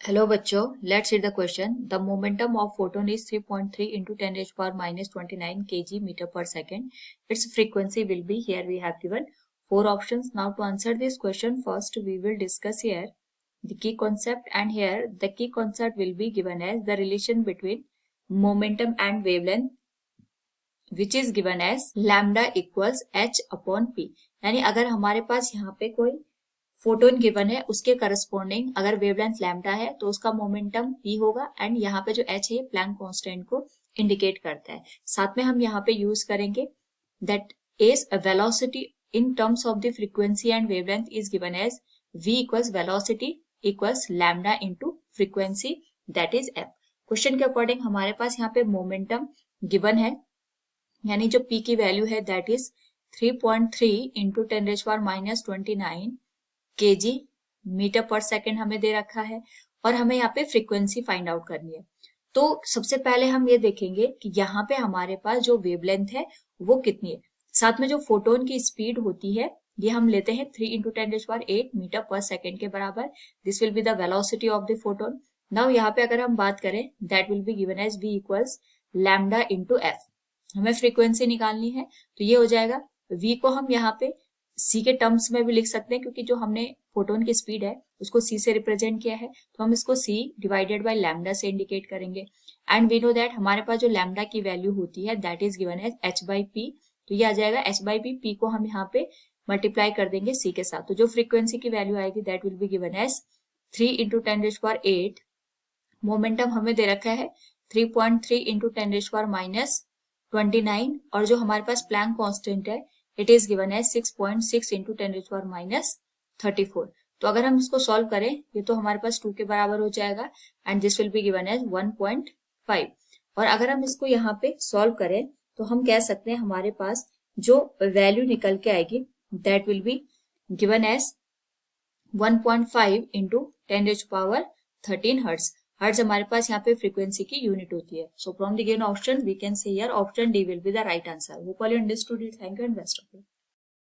Hello बच्चों, let's read the question. The momentum of photon is 3.3 into 10 raised power minus 29 kg meter per second. Its frequency will be, here we have given 4 options. Now to answer this question, first we will discuss here the key concept, and here the key concept will be given as the relation between momentum and wavelength, which is given as lambda equals h upon p. यानी अगर हमारे पास यहाँ पे कोई photon given है उसके corresponding अगर वेवलेंथ लैम्डा है तो उसका मोमेंटम p होगा, एंड यहाँ पे जो h है प्लैंक कांस्टेंट को इंडिकेट करता है. साथ में हम यहाँ पे यूज करेंगे that is velocity in terms of the frequency and wavelength is given as v equals velocity equals lambda into frequency that is f. Question के अकॉर्डिंग हमारे पास यहाँ पे मोमेंटम गिवन है, यानी जो p की वैल्यू है that is 3.3 into 10 raise power minus 29 kg metre पर सेकेंड हमें दे रखा है, और हमें यहाँ पे फ्रीक्वेंसी फाइंड आउट करनी है. तो सबसे पहले हम ये देखेंगे कि यहाँ पे हमारे पास जो वेवलेंथ है वो कितनी है. साथ में जो फोटोन की स्पीड होती है ये हम लेते हैं 3 इंटू 10⁸ मीटर पर सेकेंड के बराबर. This will be the velocity of the photon. Now यहाँ पे अगर हम बात करें that will be given as v equals lambda into F. हमें फ्रीक्वेंसी निकालनी है तो ये हो जाएगा v को हम यहाँ पे c के टर्म्स में भी लिख सकते हैं, क्योंकि जो हमने फोटोन की स्पीड है उसको c से रिप्रेजेंट किया है तो हम इसको c डिवाइडेड बाय लैम्डा से इंडिकेट करेंगे. एंड वी नो दैट हमारे पास जो लैम्डा की वैल्यू होती है that is given as h by P. तो ये आ जाएगा h बाई पी. p को हम यहाँ पे मल्टीप्लाई कर देंगे c के साथ, तो जो फ्रीक्वेंसी की वैल्यू आएगी that will be given as 3 into 10⁸. Momentum हमें दे रखा है 3.3 इंटू 10⁻⁻, और जो हमारे पास प्लैंक कांस्टेंट है इट इज गिवन है 6.6 इंटू 10⁻34. तो अगर हम इसको सॉल्व करें ये तो हमारे पास 2 के बराबर हो जाएगा, and this will be given as 1.5. और अगर हम इसको यहाँ पे सॉल्व करें तो हम कह सकते हैं हमारे पास जो वैल्यू निकल के आएगी that will be given as 1.5 into 10⁻13 hertz. Hertz हमारे पास यहाँ पे फ्रीक्वेंसी की यूनिट होती है. So from the given option we can say here option D will be the right answer. Hope all you understood it. Thank you and best of luck.